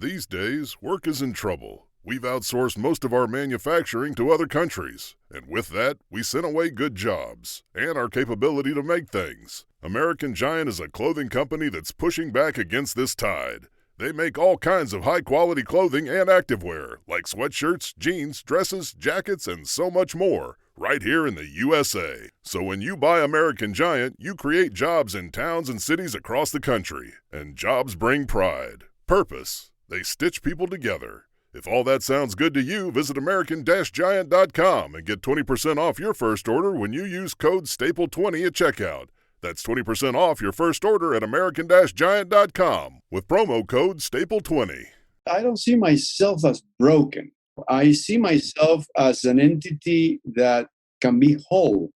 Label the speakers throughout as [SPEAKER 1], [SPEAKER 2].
[SPEAKER 1] These days, work is in trouble. We've outsourced most of our manufacturing to other countries, and with that, we sent away good jobs and our capability to make things. American Giant is a clothing company that's pushing back against this tide. They make all kinds of high-quality clothing and activewear, like sweatshirts, jeans, dresses, jackets, and so much more, right here in the USA. So when you buy American Giant, you create jobs in towns and cities across the country. And jobs bring pride, purpose. They stitch people together. If all that sounds good to you, visit American-Giant.com and get 20% off your first order when you use code STAPLE20 at checkout. That's 20% off your first order at American-Giant.com with promo code STAPLE20.
[SPEAKER 2] I don't see myself as broken. I see myself as an entity that can be whole.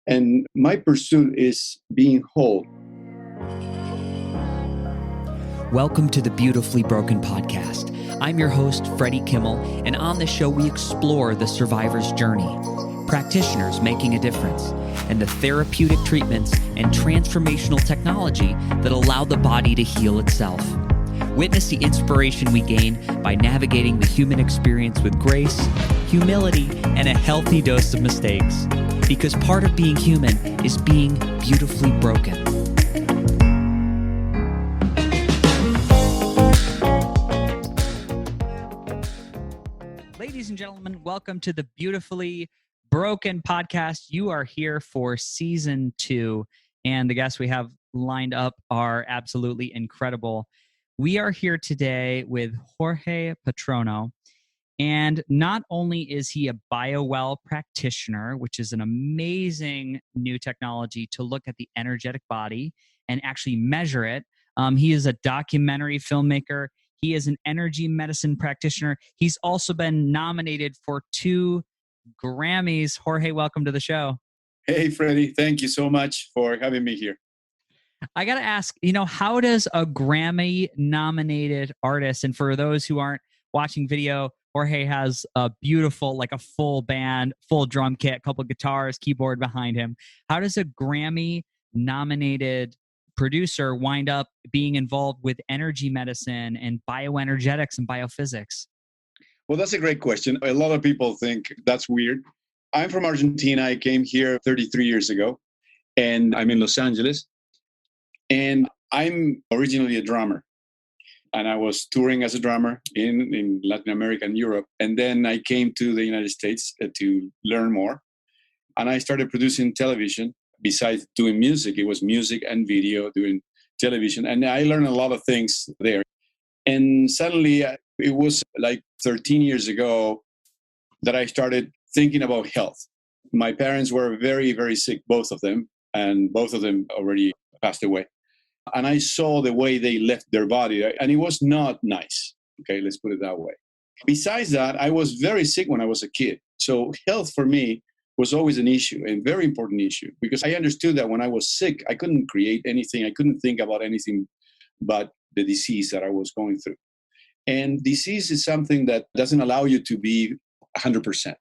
[SPEAKER 2] And my pursuit is being whole.
[SPEAKER 3] Welcome to the Beautifully Broken podcast. I'm your host, Freddie Kimmel, and on this show we explore the survivor's journey, practitioners making a difference, and the therapeutic treatments and transformational technology that allow the body to heal itself. Witness the inspiration we gain by navigating the human experience with grace, humility, and a healthy dose of mistakes. Because part of being human is being beautifully broken. Ladies and gentlemen, welcome to the Beautifully Broken podcast. You are here for season 2, and the guests we have lined up are absolutely incredible. We are here today with Jorge Patrono, and not only is he a Bio-well practitioner, which is an amazing new technology to look at the energetic body and actually measure it. He is a documentary filmmaker. He is an energy medicine practitioner. He's also been nominated for 2 Grammys. Jorge, welcome to the show.
[SPEAKER 2] Hey, Freddie. Thank you so much for having me here.
[SPEAKER 3] I got to ask, how does a Grammy-nominated artist, and for those who aren't watching video, Jorge has a beautiful, like a full band, full drum kit, a couple guitars, keyboard behind him. How does a Grammy-nominated producer wind up being involved with energy medicine and bioenergetics and biophysics?
[SPEAKER 2] Well, that's a great question. A lot of people think that's weird. I'm from Argentina. I came here 33 years ago, and I'm in Los Angeles. And I'm originally a drummer. And I was touring as a drummer in Latin America and Europe. And then I came to the United States to learn more. And I started producing television. Besides doing music, it was music and video, doing television. And I learned a lot of things there. And suddenly, it was like 13 years ago that I started thinking about health. My parents were very, very sick, both of them. And both of them already passed away. And I saw the way they left their body. And it was not nice. Okay, let's put it that way. Besides that, I was very sick when I was a kid. So health for me was always an issue, a very important issue, because I understood that when I was sick, I couldn't create anything. I couldn't think about anything but the disease that I was going through. And disease is something that doesn't allow you to be 100%.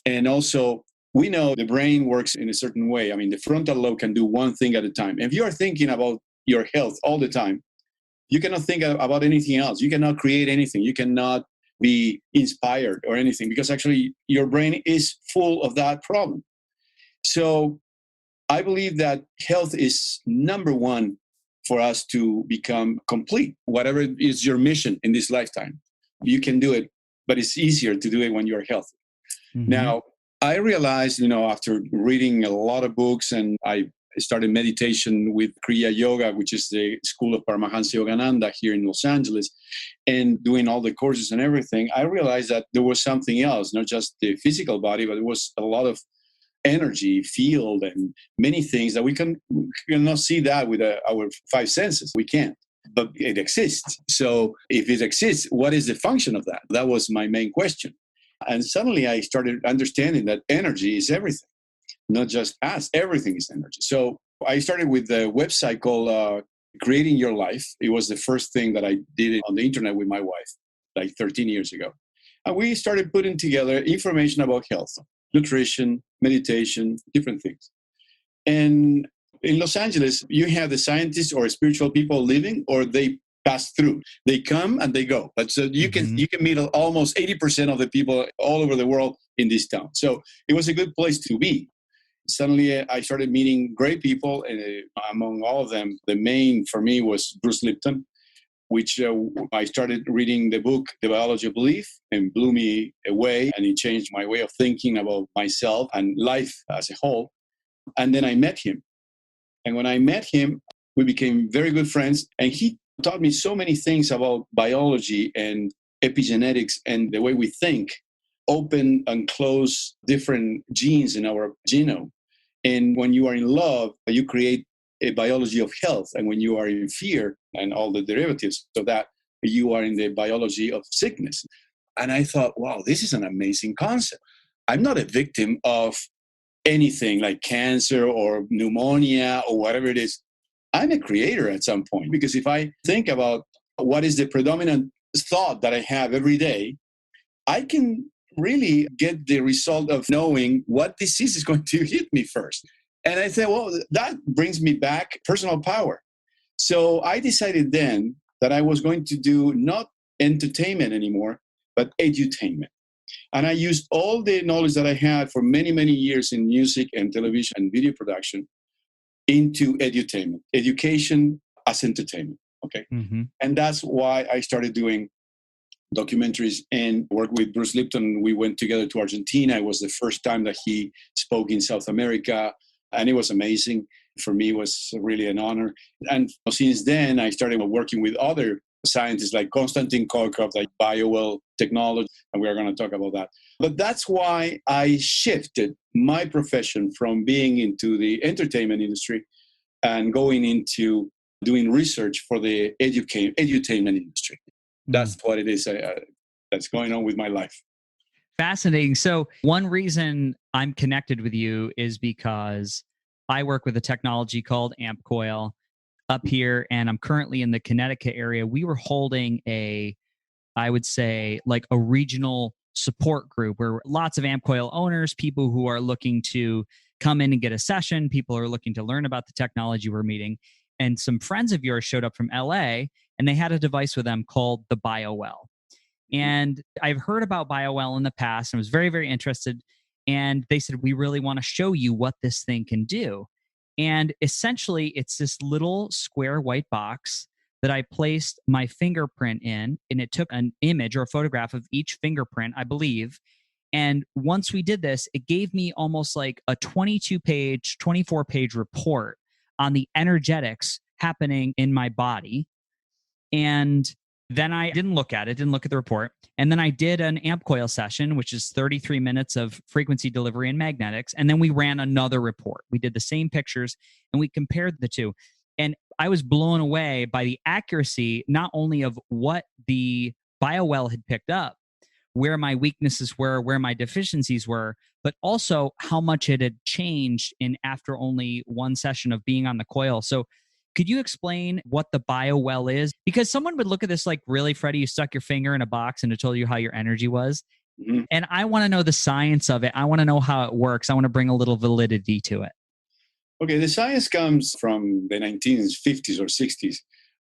[SPEAKER 2] And also, we know the brain works in a certain way. I mean, the frontal lobe can do one thing at a time. If you are thinking about your health all the time, you cannot think about anything else. You cannot create anything. You cannot be inspired or anything, because actually your brain is full of that problem. So I believe that health is number one for us to become complete. Whatever is your mission in this lifetime, you can do it, but it's easier to do it when you're healthy. Mm-hmm. Now, I realized, after reading a lot of books, and I started meditation with Kriya Yoga, which is the school of Paramahansa Yogananda here in Los Angeles, and doing all the courses and everything, I realized that there was something else, not just the physical body, but there was a lot of energy, field, and many things that we cannot see that with our 5 senses. We can't, but it exists. So if it exists, what is the function of that? That was my main question. And suddenly I started understanding that energy is everything. Not just us, everything is energy. So I started with a website called Creating Your Life. It was the first thing that I did on the internet with my wife, like 13 years ago. And we started putting together information about health, nutrition, meditation, different things. And in Los Angeles, you have the scientists or spiritual people living, or they pass through. They come and they go. But so you can meet almost 80% of the people all over the world in this town. So it was a good place to be. Suddenly, I started meeting great people, and among all of them, the main for me was Bruce Lipton, which I started reading the book, The Biology of Belief, and blew me away, and it changed my way of thinking about myself and life as a whole. And then I met him. And when I met him, we became very good friends, and he taught me so many things about biology and epigenetics and the way we think, open and close different genes in our genome. And when you are in love, you create a biology of health. And when you are in fear and all the derivatives of that, you are in the biology of sickness. And I thought, wow, this is an amazing concept. I'm not a victim of anything like cancer or pneumonia or whatever it is. I'm a creator at some point, because if I think about what is the predominant thought that I have every day, I can really get the result of knowing what disease is going to hit me first. And I said, well, that brings me back personal power. So I decided then that I was going to do not entertainment anymore, but edutainment. And I used all the knowledge that I had for many, many years in music and television and video production into edutainment, education as entertainment. Okay. And that's why I started doing documentaries and worked with Bruce Lipton. We went together to Argentina. It was the first time that he spoke in South America, and it was amazing. For me, it was really an honor. And since then, I started working with other scientists like Konstantin Korkov, like Bio-well technology, and we are going to talk about that. But that's why I shifted my profession from being into the entertainment industry and going into doing research for the edutainment industry. That's what it is that's going on with my life.
[SPEAKER 3] Fascinating. So one reason I'm connected with you is because I work with a technology called AmpCoil up here, and I'm currently in the Connecticut area. We were holding I would say, like a regional support group where lots of AmpCoil owners, people who are looking to come in and get a session, people who are looking to learn about the technology we're meeting. And some friends of yours showed up from LA, and they had a device with them called the Bio-well. And I've heard about Bio-well in the past and was very, very interested. And they said, we really want to show you what this thing can do. And essentially, it's this little square white box that I placed my fingerprint in, and it took an image or a photograph of each fingerprint, I believe. And once we did this, it gave me almost like a 22-page, 24-page report on the energetics happening in my body. And then I didn't look at the report. And then I did an AmpCoil session, which is 33 minutes of frequency delivery and magnetics. And then we ran another report. We did the same pictures and we compared the two. And I was blown away by the accuracy, not only of what the Bio-well had picked up, where my weaknesses were, where my deficiencies were, but also how much it had changed in after only one session of being on the coil. So could you explain what the Bio-well is? Because someone would look at this like, really, Freddie, you stuck your finger in a box and it told you how your energy was. Mm-hmm. And I want to know the science of it. I want to know how it works. I want to bring a little validity to it.
[SPEAKER 2] Okay, the science comes from the 1950s or 60s.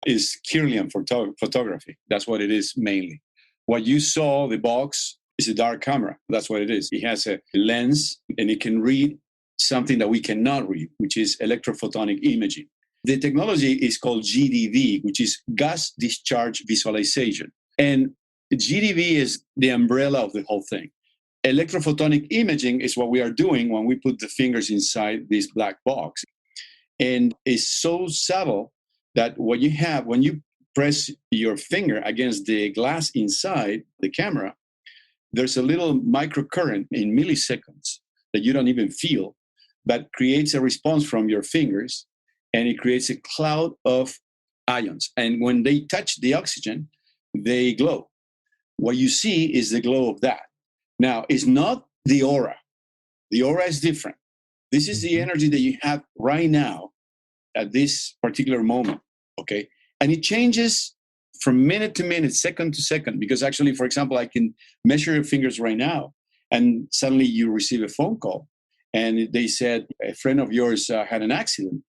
[SPEAKER 2] Is Kirlian photography. That's what it is mainly. What you saw, the box, is a dark camera. That's what it is. It has a lens and it can read something that we cannot read, which is electrophotonic imaging. The technology is called GDV, which is gas discharge visualization. And GDV is the umbrella of the whole thing. Electrophotonic imaging is what we are doing when we put the fingers inside this black box. And it's so subtle that what you have, when you press your finger against the glass inside the camera, there's a little microcurrent in milliseconds that you don't even feel, but creates a response from your fingers, and it creates a cloud of ions. And when they touch the oxygen, they glow. What you see is the glow of that. Now, it's not the aura. The aura is different. This is the energy that you have right now at this particular moment, okay? And it changes from minute to minute, second to second, because actually, for example, I can measure your fingers right now, and suddenly you receive a phone call, and they said, a friend of yours had an accident.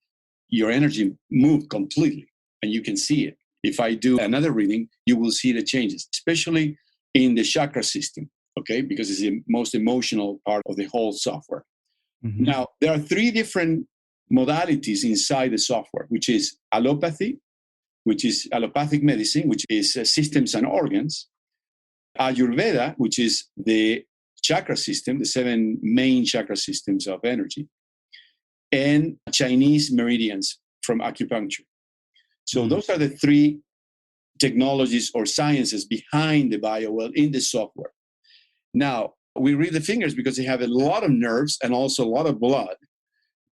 [SPEAKER 2] Your energy moved completely, and you can see it. if I do another reading, you will see the changes, especially in the chakra system, okay? Because it's the most emotional part of the whole software.
[SPEAKER 3] Mm-hmm.
[SPEAKER 2] Now, there are 3 different modalities inside the software, which is allopathy, which is allopathic medicine, which is systems and organs, Ayurveda, which is the chakra system, the 7 main chakra systems of energy, and Chinese meridians from acupuncture. So those are the 3 technologies or sciences behind the Bio-well in the software. Now, we read the fingers because they have a lot of nerves and also a lot of blood.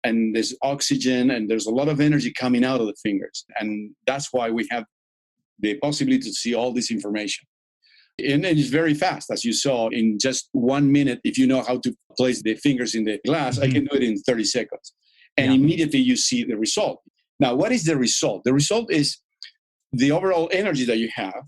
[SPEAKER 2] And there's oxygen and there's a lot of energy coming out of the fingers. And that's why we have the possibility to see all this information. And it is very fast, as you saw, in just 1 minute. If you know how to place the fingers in the glass, I can do it in 30 seconds. And immediately you see the result. Now, what is the result? The result is the overall energy that you have.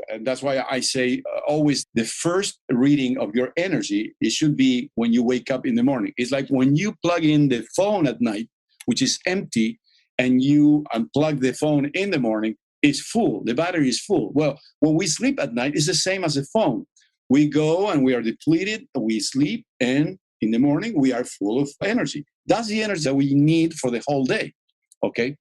[SPEAKER 2] And that's why I say always the first reading of your energy, it should be when you wake up in the morning. It's like when you plug in the phone at night, which is empty, and you unplug the phone in the morning, it's full. The battery is full. Well, when we sleep at night, it's the same as a phone. We go and we are depleted, we sleep, and in the morning, we are full of energy. That's the energy that we need for the whole day, okay?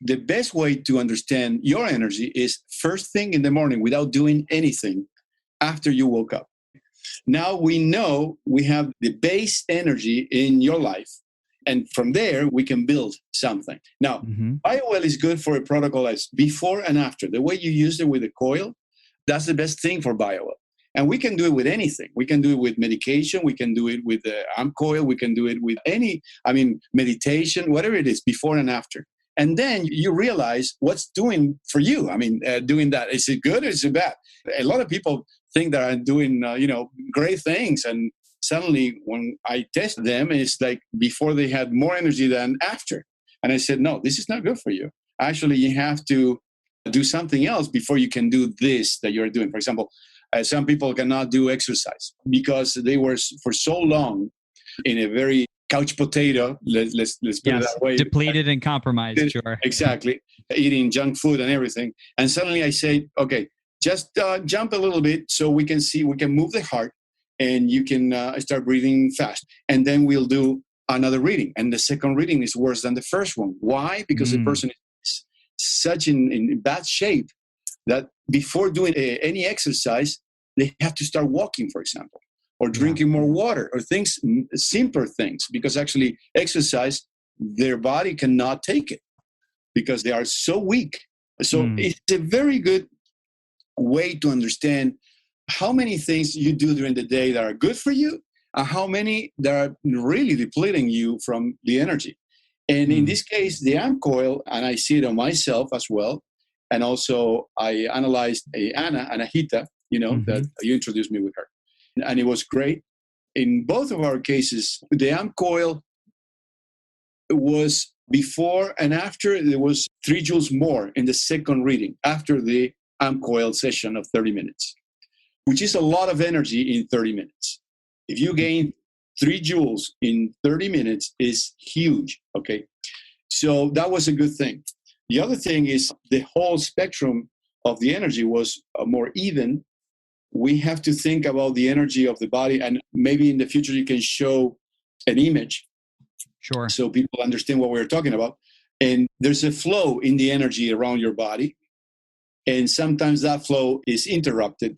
[SPEAKER 2] The best way to understand your energy is first thing in the morning without doing anything after you woke up. Now we know we have the base energy in your life, and from there we can build something. Now, Bio-well is good for a protocol as before and after. The way you use it with the coil, that's the best thing for Bio-well. And we can do it with anything. We can do it with medication. We can do it with the AMP coil. We can do it with meditation, whatever it is, before and after. And then you realize what's doing for you. Doing that. Is it good or is it bad? A lot of people think that I'm doing, great things. And suddenly when I test them, it's like before they had more energy than after. And I said, no, this is not good for you. Actually, you have to do something else before you can do this that you're doing. For example, some people cannot do exercise because they were for so long in a very couch potato, let's put it that way.
[SPEAKER 3] Depleted and compromised, sure.
[SPEAKER 2] Exactly. Eating junk food and everything. And suddenly I say, okay, just jump a little bit so we can move the heart and you can start breathing fast. And then we'll do another reading. And the second reading is worse than the first one. Why? Because the person is such in bad shape that before doing any exercise, they have to start walking, for example, or drinking more water, or things, simpler things, because actually exercise, their body cannot take it because they are so weak. So it's a very good way to understand how many things you do during the day that are good for you and how many that are really depleting you from the energy. And in this case, the AMP coil, and I see it on myself as well, and also I analyzed Anahita, that you introduced me with her. And it was great. In both of our cases, the AMP coil was before and after. There was 3 joules more in the second reading after the AMP coil session of 30 minutes, which is a lot of energy in 30 minutes. If you gain 3 joules in 30 minutes is huge, okay? So that was a good thing. The other thing is the whole spectrum of the energy was more even. We have to think about the energy of the body, and maybe in the future you can show an image,
[SPEAKER 3] sure,
[SPEAKER 2] so people understand what we're talking about. And there's a flow in the energy around your body, and sometimes that flow is interrupted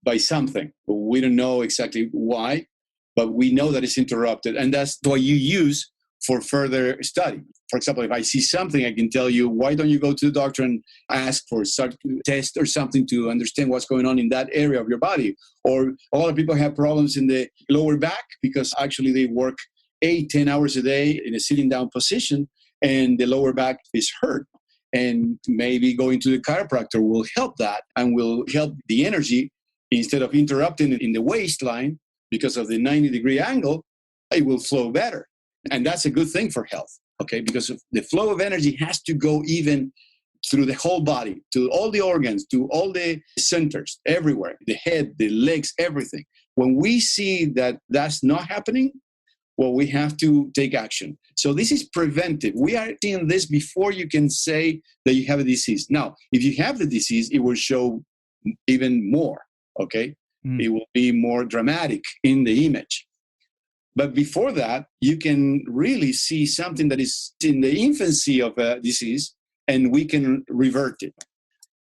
[SPEAKER 2] by something. We don't know exactly why, but we know that it's interrupted, and that's what you use for further study. For example, if I see something, I can tell you, why don't you go to the doctor and ask for a test or something to understand what's going on in that area of your body? Or a lot of people have problems in the lower back because actually they work 8-10 hours a day in a sitting down position and the lower back is hurt. And maybe going to the chiropractor will help that and will help the energy instead of interrupting it in the waistline because of the 90-degree angle, it will flow better. And that's a good thing for health, okay? Because the flow of energy has to go even through the whole body, to all the organs, to all the centers, everywhere, the head, the legs, everything. When we see that that's not happening, well, we have to take action. So this is preventive. We are seeing this before you can say that you have a disease. Now, if you have the disease, it will show even more, okay? It will be more dramatic in the image. But before that, you can really see something that is in the infancy of a disease, and we can revert it.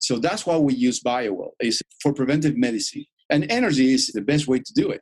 [SPEAKER 2] So that's why we use Bio-well, is for preventive medicine. And energy is the best way to do it.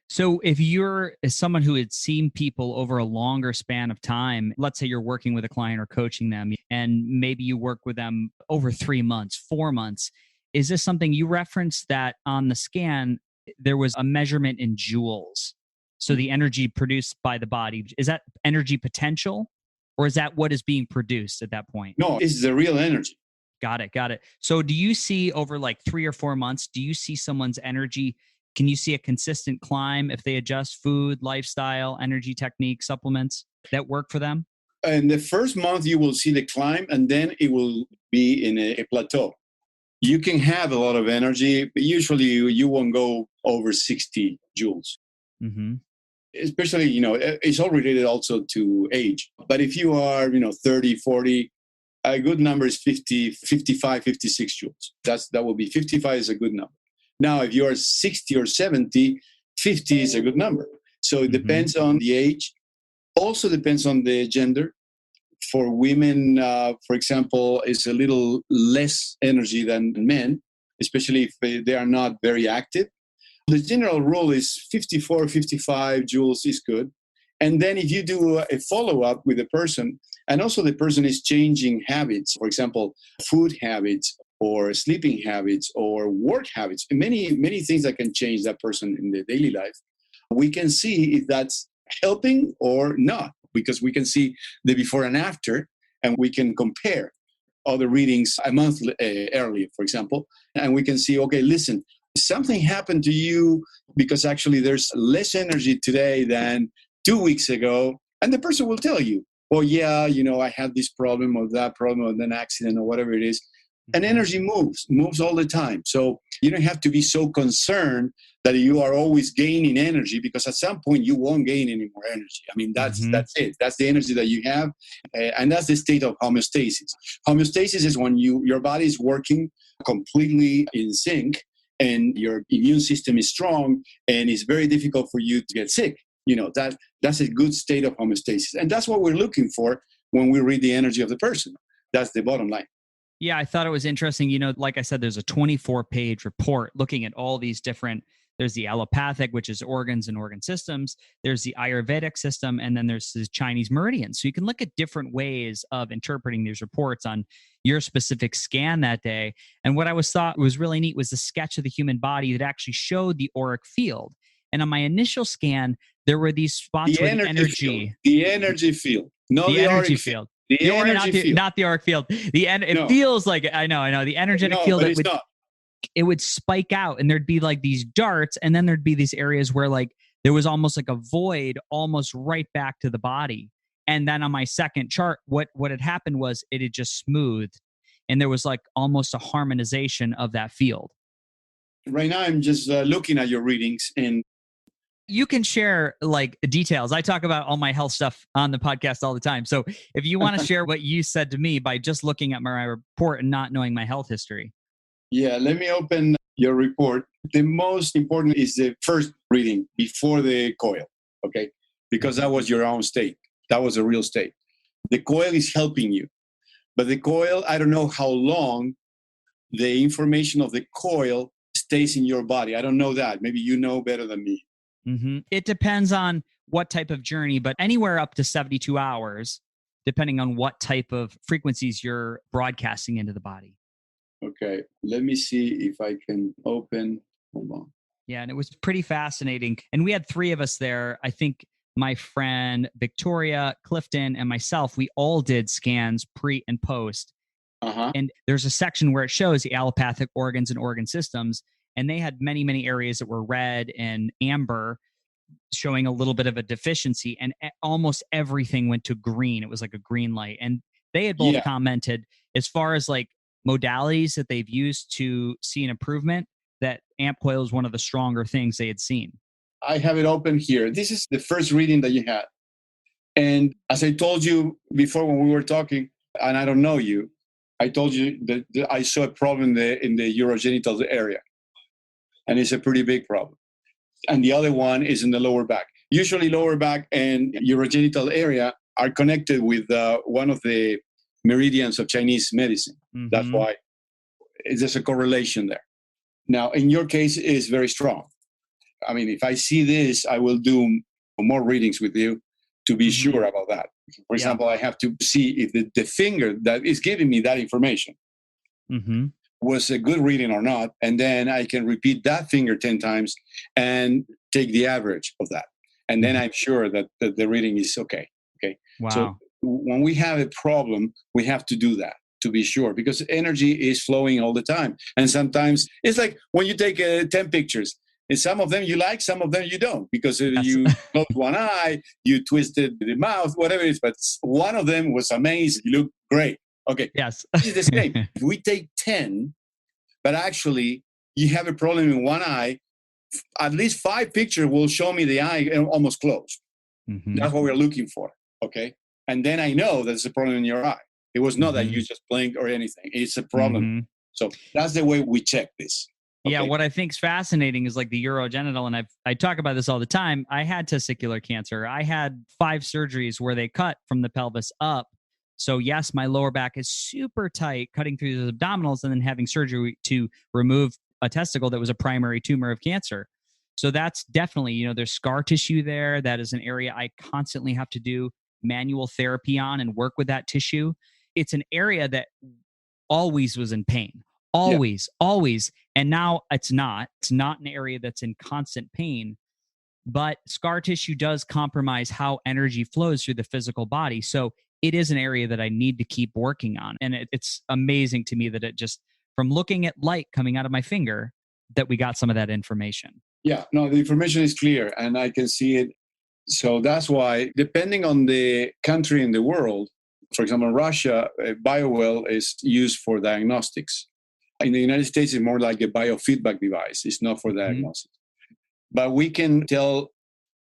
[SPEAKER 3] So if you're someone who had seen people over a longer span of time, let's say you're working with a client or coaching them, and maybe you work with them over 3 months, 4 months, is this something you referenced that on the scan, there was a measurement in joules? So the energy produced by the body, is that energy potential, or is that what is being produced at that point?
[SPEAKER 2] No, it's the real energy.
[SPEAKER 3] Got it. So do you see over like 3 or 4 months, do you see someone's energy? Can you see a consistent climb if they adjust food, lifestyle, energy technique, supplements that work for them?
[SPEAKER 2] In the first month, you will see the climb, and then it will be in a plateau. You can have a lot of energy, but usually you won't go over 60 joules.
[SPEAKER 3] Mm-hmm.
[SPEAKER 2] Especially, it's all related also to age. But if you are, 30, 40, a good number is 50, 55, 56 joules. That will be 55 is a good number. Now, if you are 60 or 70, 50 is a good number. So it depends on the age. Also depends on the gender. For women, for example, is a little less energy than men, especially if they are not very active. The general rule is 54, 55 joules is good. And then if you do a follow-up with the person, and also the person is changing habits, for example, food habits or sleeping habits or work habits, many things that can change that person in the daily life, we can see if that's helping or not, because we can see the before and after, and we can compare other readings a month earlier, for example, and we can see, okay, listen, something happened to you because actually there's less energy today than 2 weeks ago. And the person will tell you, well, yeah, I had this problem or that problem or an accident or whatever it is. And energy moves all the time. So you don't have to be so concerned that you are always gaining energy, because at some point you won't gain any more energy. I mean, that's it. That's the energy that you have. And that's the state of homeostasis. Homeostasis is when your body is working completely in sync and your immune system is strong, and it's very difficult for you to get sick. That's a good state of homeostasis. And that's what we're looking for when we read the energy of the person. That's the bottom line.
[SPEAKER 3] Yeah, I thought it was interesting. Like I said, there's a 24-page report looking at all these different, there's the allopathic, which is organs and organ systems. There's the Ayurvedic system, and then there's the Chinese meridians. So you can look at different ways of interpreting these reports on your specific scan that day. And what I thought was really neat was the sketch of the human body that actually showed the auric field. And on my initial scan, there were these spots where the energy.
[SPEAKER 2] The energy field. No,
[SPEAKER 3] the energy field. Not the auric field. It feels like, I know. The energetic field, it would spike out, and there'd be like these darts, and then there'd be these areas where like there was almost like a void almost right back to the body. And then on my second chart, what had happened was it had just smoothed, and there was like almost a harmonization of that field.
[SPEAKER 2] Right now, I'm just looking at your readings, and
[SPEAKER 3] you can share like details. I talk about all my health stuff on the podcast all the time. So if you want to share what you said to me by just looking at my report and not knowing my health history.
[SPEAKER 2] Yeah, let me open your report. The most important is the first reading before the coil, okay? Because that was your own state. That was a real state. The coil is helping you. But the coil, I don't know how long the information of the coil stays in your body. I don't know that. Maybe you know better than me.
[SPEAKER 3] Mm-hmm. It depends on what type of journey, but anywhere up to 72 hours, depending on what type of frequencies you're broadcasting into the body.
[SPEAKER 2] Okay, let me see if I can open. Hold on.
[SPEAKER 3] Yeah, and it was pretty fascinating. And we had 3 of us there. I think my friend Victoria, Clifton, and myself, we all did scans pre and post. And there's a section where it shows the allopathic organs and organ systems. And they had many, many areas that were red and amber, showing a little bit of a deficiency. And almost everything went to green. It was like a green light. And they had both commented, as far as like modalities that they've used to see an improvement, that amp coil is one of the stronger things they had seen.
[SPEAKER 2] I have it open here. This is the first reading that you had. And as I told you before when we were talking, and I don't know you, I told you that I saw a problem in the urogenital area. And it's a pretty big problem. And the other one is in the lower back. Usually lower back and urogenital area are connected with one of the meridians of Chinese medicine. Mm-hmm. That's why there's a correlation there. Now, in your case, it's very strong. I mean, if I see this, I will do more readings with you to be sure about that. For example, I have to see if the finger that is giving me that information was a good reading or not. And then I can repeat that finger 10 times and take the average of that. And then I'm sure that the reading is okay. Okay.
[SPEAKER 3] Wow.
[SPEAKER 2] So when we have a problem, we have to do that to be sure, because energy is flowing all the time. And sometimes it's like when you take 10 pictures, and some of them you like, some of them you don't, because you closed one eye, you twisted the mouth, whatever it is. But one of them was amazing. You look great. Okay.
[SPEAKER 3] Yes.
[SPEAKER 2] It's the same. If we take 10, but actually you have a problem in one eye, at least 5 pictures will show me the eye almost closed. Mm-hmm. That's what we're looking for. Okay. And then I know there's a problem in your eye. It was not that you just blinked or anything. It's a problem. Mm-hmm. So that's the way we check this. Okay.
[SPEAKER 3] Yeah, what I think is fascinating is like the urogenital, and I talk about this all the time. I had testicular cancer. I had 5 surgeries where they cut from the pelvis up. So yes, my lower back is super tight, cutting through the abdominals and then having surgery to remove a testicle that was a primary tumor of cancer. So that's definitely, there's scar tissue there. That is an area I constantly have to do manual therapy on and work with that tissue. It's an area that always was in pain. Always. And now it's not an area that's in constant pain, but scar tissue does compromise how energy flows through the physical body. So it is an area that I need to keep working on. And it's amazing to me that it just, from looking at light coming out of my finger, that we got some of that information.
[SPEAKER 2] Yeah, no, the information is clear and I can see it. So that's why, depending on the country in the world, for example, in Russia, Bio-well is used for diagnostics. In the United States, it's more like a biofeedback device. It's not for diagnosis. But we can tell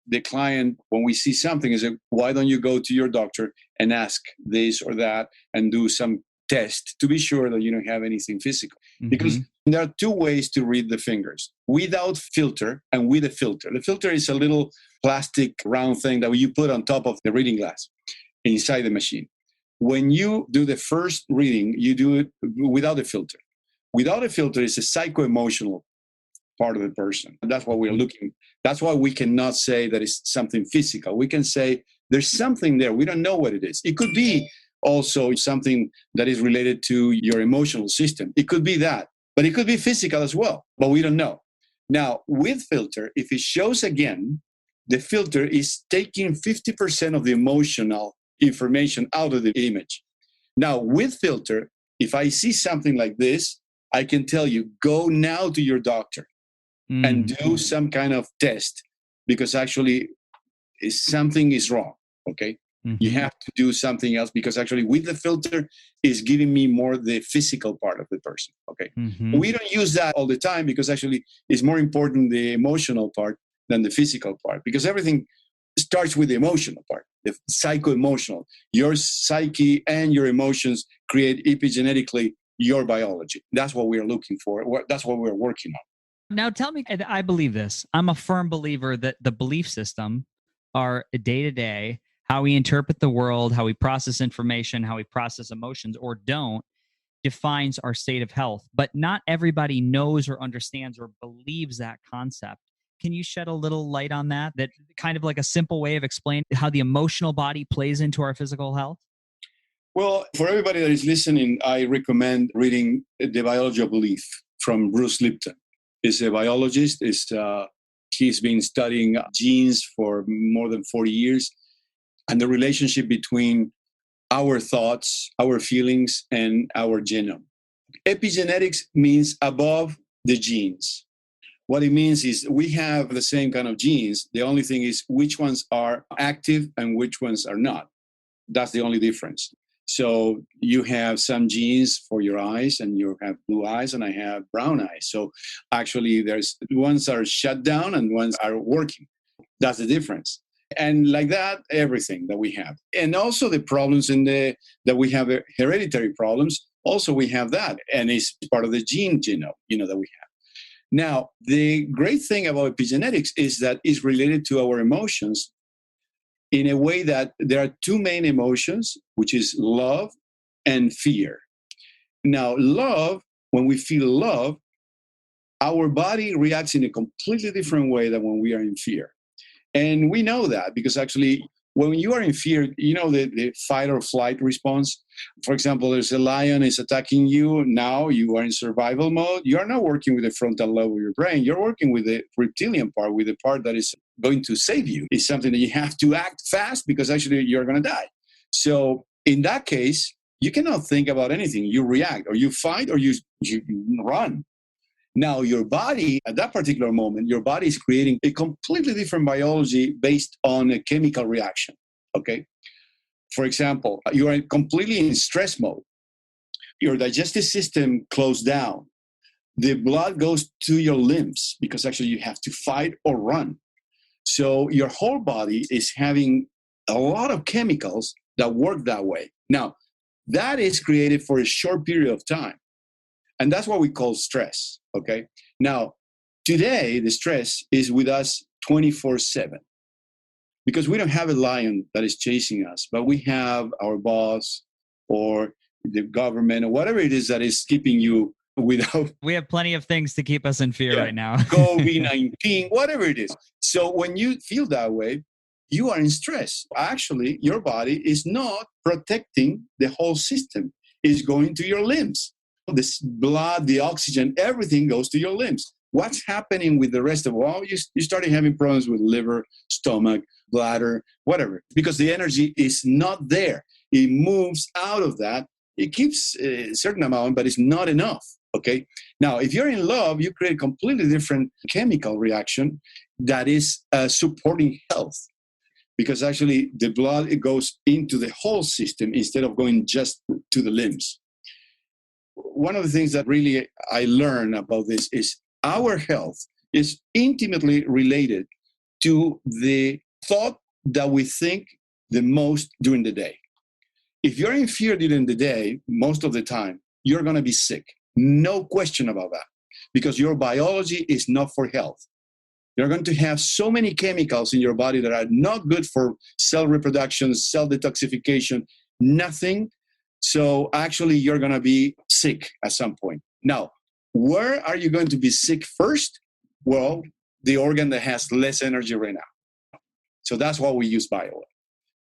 [SPEAKER 2] the client when we see something, is why don't you go to your doctor and ask this or that and do some test to be sure that you don't have anything physical. Because there are 2 ways to read the fingers, without filter and with a filter. The filter is a little plastic round thing that you put on top of the reading glass inside the machine. When you do the first reading, you do it without a filter. Without a filter, it's a psycho-emotional part of the person. And that's what we're looking. That's why we cannot say that it's something physical. We can say there's something there. We don't know what it is. It could be also something that is related to your emotional system. It could be that, but it could be physical as well, but we don't know. Now, with filter, if it shows again, the filter is taking 50% of the emotional information out of the image. Now, with filter, if I see something like this, I can tell you, go now to your doctor and do some kind of test, because actually something is wrong, okay? You have to do something else, because actually with the filter is giving me more the physical part of the person, okay? We don't use that all the time, because actually it's more important the emotional part than the physical part, because everything starts with the emotional part, the psycho-emotional. Your psyche and your emotions create epigenetically your biology. That's what we're looking for. That's what we're working on.
[SPEAKER 3] Now tell me, I believe this. I'm a firm believer that the belief system, our day-to-day, how we interpret the world, how we process information, how we process emotions or don't, defines our state of health. But not everybody knows or understands or believes that concept. Can you shed a little light on that? That kind of like a simple way of explaining how the emotional body plays into our physical health?
[SPEAKER 2] Well, for everybody that is listening, I recommend reading The Biology of Belief from Bruce Lipton. He's a biologist. He's been studying genes for more than 40 years and the relationship between our thoughts, our feelings, and our genome. Epigenetics means above the genes. What it means is we have the same kind of genes. The only thing is which ones are active and which ones are not. That's the only difference. So you have some genes for your eyes, and you have blue eyes, and I have brown eyes. So actually, there's ones are shut down and ones are working. That's the difference. And like that, everything that we have. And also the problems that we have, hereditary problems, also we have that. And it's part of the gene genome, that we have. Now, the great thing about epigenetics is that it's related to our emotions in a way that there are two main emotions, which is love and fear. Now, love, when we feel love, our body reacts in a completely different way than when we are in fear. And we know that because actually, when you are in fear, the fight or flight response. For example, there's a lion is attacking you. Now you are in survival mode. You are not working with the frontal lobe of your brain. You're working with the reptilian part, with the part that is going to save you. It's something that you have to act fast because actually you're going to die. So in that case, you cannot think about anything. You react, or you fight, or you run. Now, your body, at that particular moment, your body is creating a completely different biology based on a chemical reaction, okay? For example, you are completely in stress mode. Your digestive system closed down. The blood goes to your limbs because actually you have to fight or run. So your whole body is having a lot of chemicals that work that way. Now, that is created for a short period of time. And that's what we call stress, okay? Now, today, the stress is with us 24/7 because we don't have a lion that is chasing us, but we have our boss or the government or whatever it is that is keeping you without.
[SPEAKER 3] We have plenty of things to keep us in fear right now.
[SPEAKER 2] COVID-19, whatever it is. So when you feel that way, you are in stress. Actually, your body is not protecting the whole system. It's going to your limbs. The blood, the oxygen, everything goes to your limbs. What's happening with the rest of you started having problems with liver, stomach, bladder, whatever, because the energy is not there. It moves out of that. It keeps a certain amount, but it's not enough, okay? Now, if you're in love, you create a completely different chemical reaction that is supporting health, because actually the blood, it goes into the whole system instead of going just to the limbs. One of the things that really I learned about this is our health is intimately related to the thought that we think the most during the day. If you're in fear during the day, most of the time, you're going to be sick. No question about that, because your biology is not for health. You're going to have so many chemicals in your body that are not good for cell reproduction, cell detoxification, nothing. So actually, you're going to be sick at some point. Now, where are you going to be sick first? Well, the organ that has less energy right now. So that's why we use Bio-well,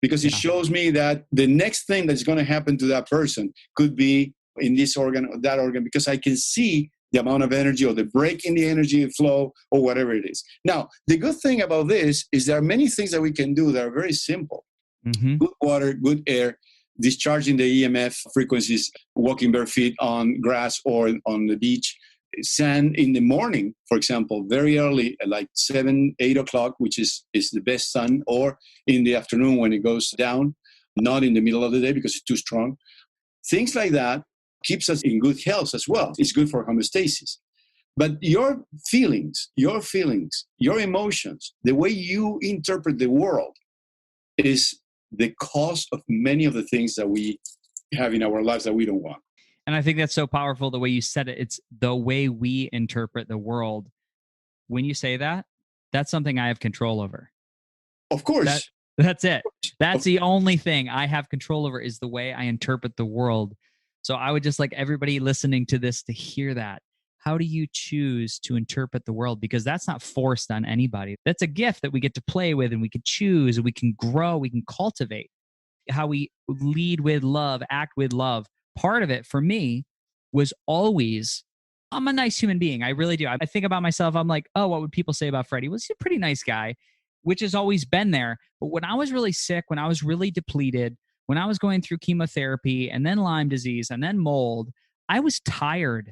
[SPEAKER 2] because it shows me that the next thing that's going to happen to that person could be in this organ or that organ, because I can see the amount of energy or the break in the energy flow or whatever it is. Now, the good thing about this is there are many things that we can do that are very simple. Mm-hmm. Good water, good air, discharging the EMF frequencies, walking bare feet on grass or on the beach, sun in the morning, for example, very early, like 7, 8 o'clock, which is the best sun, or in the afternoon when it goes down, not in the middle of the day because it's too strong. Things like that keeps us in good health as well. It's good for homeostasis. But your feelings, your emotions, the way you interpret the world is the cause of many of the things that we have in our lives that we don't want.
[SPEAKER 3] And I think that's so powerful, the way you said it. It's the way we interpret the world. When you say that, that's something I have control over.
[SPEAKER 2] Of course.
[SPEAKER 3] That's it. That's the only thing I have control over, is the way I interpret the world. So I would just like everybody listening to this to hear that. How do you choose to interpret the world? Because that's not forced on anybody. That's a gift that we get to play with, and we can choose, and we can grow, we can cultivate. How we lead with love, act with love. Part of it for me was always, I'm a nice human being. I really do. I think about myself. I'm like, oh, what would people say about Freddie? Well, he's a pretty nice guy, which has always been there. But when I was really sick, when I was really depleted, when I was going through chemotherapy and then Lyme disease and then mold, I was tired.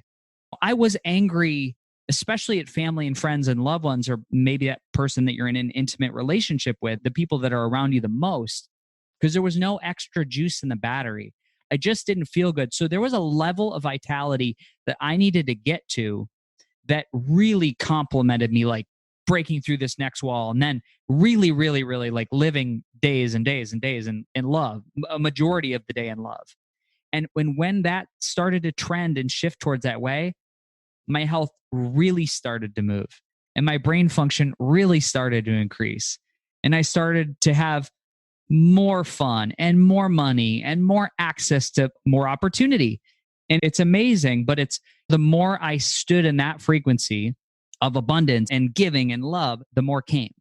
[SPEAKER 3] I was angry, especially at family and friends and loved ones, or maybe that person that you're in an intimate relationship with, the people that are around you the most, because there was no extra juice in the battery. I just didn't feel good. So there was a level of vitality that I needed to get to that really complemented me, like breaking through this next wall and then really, really, really like living days and days and days in love, a majority of the day in love. And when that started to trend and shift towards that way, my health really started to move and my brain function really started to increase. And I started to have more fun and more money and more access to more opportunity. And it's amazing, but it's the more I stood in that frequency of abundance and giving and love, the more came.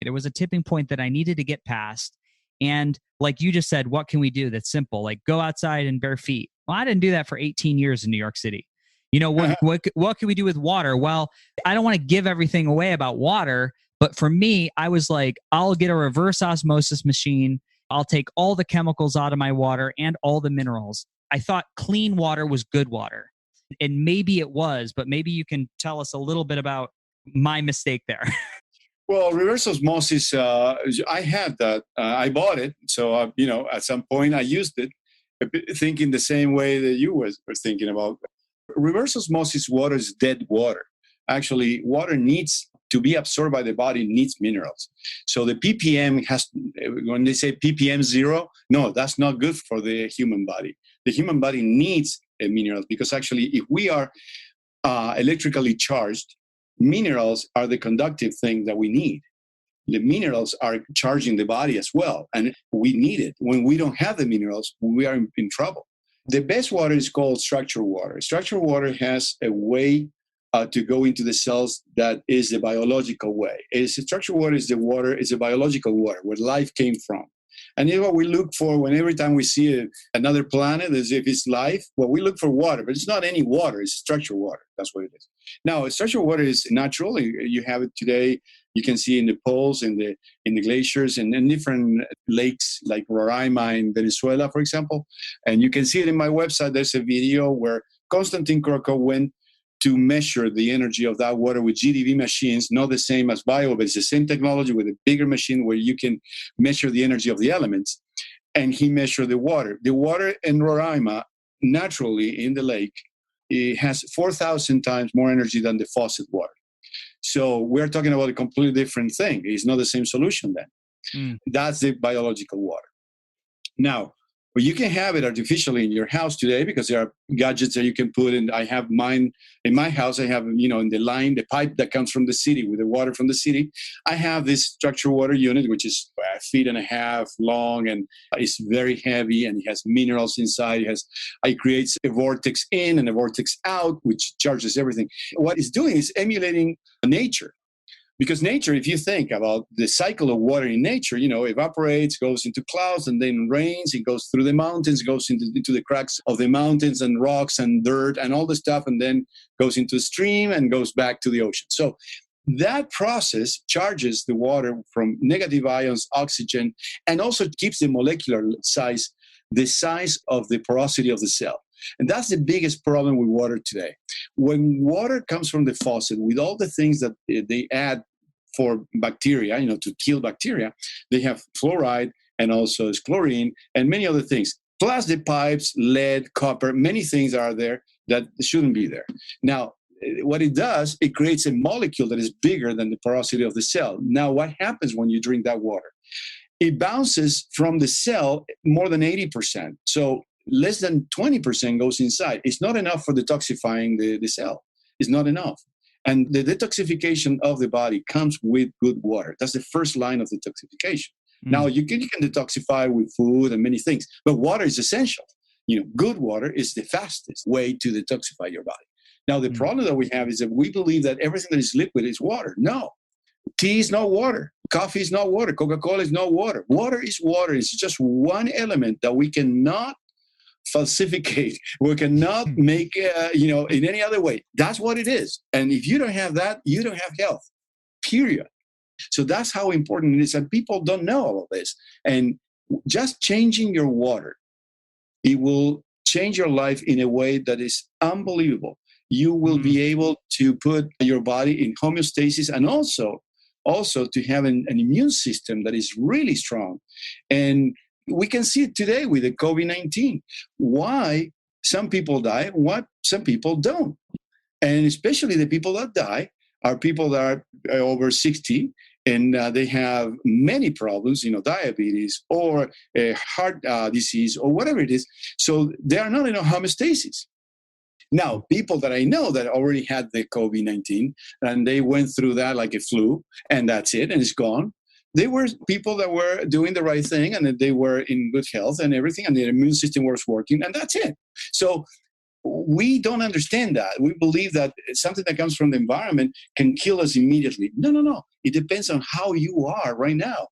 [SPEAKER 3] There was a tipping point that I needed to get past. And like you just said, what can we do that's simple? Like go outside and bare feet. Well, I didn't do that for 18 years in New York City. You know, what can we do with water? Well, I don't want to give everything away about water, but for me, I was like, I'll get a reverse osmosis machine. I'll take all the chemicals out of my water and all the minerals. I thought clean water was good water. And maybe it was, but maybe you can tell us a little bit about my mistake there.
[SPEAKER 2] Well, reverse osmosis, I had that. I bought it. So, at some point I used it, thinking the same way that you were thinking about. Reverse osmosis water is dead water. Actually, water needs to be absorbed by the body, needs minerals. So the ppm when they say ppm 0, no, that's not good for the human body. The human body needs minerals because actually if we are electrically charged, minerals are the conductive thing that we need. The minerals are charging the body as well, and we need it. When we don't have the minerals, we are in trouble. The best water is called structured water. Structured water has a way to go into the cells that is the biological way. Structured water is a biological water where life came from. And it's what we look for when every time we see another planet, as if it's life, well, we look for water, but it's not any water, it's structured water. That's what it is. Now, structured water is natural. You have it today. You can see in the poles, in the glaciers, and in different lakes like Roraima in Venezuela, for example. And you can see it in my website. There's a video where Konstantin Krokov went to measure the energy of that water with GDV machines, not the same as bio, but it's the same technology with a bigger machine where you can measure the energy of the elements. And he measured the water. The water in Roraima, naturally in the lake, it has 4,000 times more energy than the faucet water. So we're talking about a completely different thing. It's not the same solution then. That's the biological water. Now, but you can have it artificially in your house today because there are gadgets that you can put in. I have mine in my house. I have, in the line, the pipe that comes from the city with the water from the city. I have this structured water unit, which is 1.5 feet long, and it's very heavy, and it has minerals inside. It creates a vortex in and a vortex out, which charges everything. What it's doing is emulating nature. Because nature, if you think about the cycle of water in nature, evaporates, goes into clouds, and then rains. It goes through the mountains, goes into the cracks of the mountains and rocks and dirt and all the stuff, and then goes into a stream and goes back to the ocean. So that process charges the water from negative ions, oxygen, and also keeps the molecular size, the size of the porosity of the cell. And that's the biggest problem with water today. When water comes from the faucet, with all the things that they add for bacteria, to kill bacteria, they have fluoride and also chlorine and many other things. Plus the pipes, lead, copper, many things are there that shouldn't be there. Now, what it does, it creates a molecule that is bigger than the porosity of the cell. Now, what happens when you drink that water? It bounces from the cell more than 80%. So less than 20% goes inside. It's not enough for detoxifying the cell. It's not enough. And the detoxification of the body comes with good water. That's the first line of detoxification. Now, you can detoxify with food and many things, but water is essential. Good water is the fastest way to detoxify your body. Now, the problem that we have is that we believe that everything that is liquid is water. No. Tea is not water. Coffee is not water. Coca-Cola is not water. Water is water. It's just one element that we cannot falsificate. We cannot make, in any other way. That's what it is. And if you don't have that, you don't have health, period. So that's how important it is. And people don't know about this. And just changing your water, it will change your life in a way that is unbelievable. You will be able to put your body in homeostasis and also to have an immune system that is really strong. And We can see it today with the COVID-19. Why some people die, what some people don't. And especially the people that die are people that are over 60 and they have many problems, diabetes or heart disease or whatever it is. So they are not in a homeostasis. Now, people that I know that already had the COVID-19 and they went through that like a flu and that's it and it's gone. They were people that were doing the right thing and that they were in good health and everything and their immune system was working and that's it. So we don't understand that. We believe that something that comes from the environment can kill us immediately. No. It depends on how you are right now.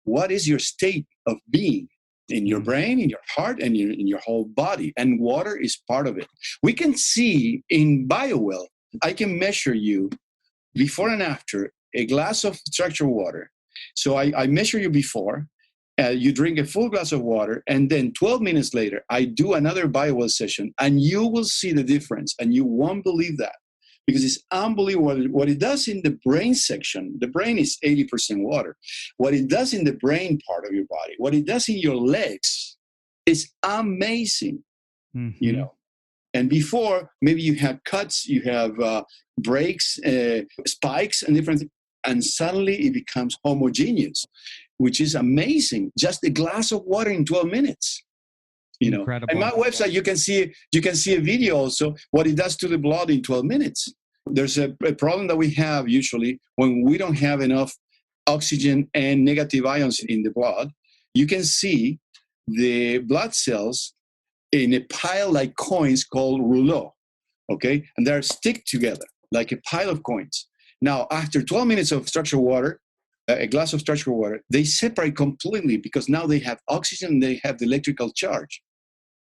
[SPEAKER 2] What is your state of being in your brain, in your heart, and in your whole body? And water is part of it. We can see in Bio-well, I can measure you before and after a glass of structured water. So I measure you before. You drink a full glass of water, and then 12 minutes later, I do another Bio-well session, and you will see the difference, and you won't believe that because it's unbelievable what it does in the brain section. The brain is 80% water. What it does in the brain part of your body, what it does in your legs is amazing, And before, maybe you have cuts, you have breaks, spikes, and different things, and suddenly it becomes homogeneous, which is amazing. Just a glass of water in 12 minutes.
[SPEAKER 3] Incredible.
[SPEAKER 2] And my website, you can see a video also what it does to the blood in 12 minutes. There's a problem that we have usually when we don't have enough oxygen and negative ions in the blood. You can see the blood cells in a pile like coins called rouleau, okay? And they're stick together like a pile of coins. Now, after 12 minutes of structured water, a glass of structured water, they separate completely because now they have oxygen and they have the electrical charge.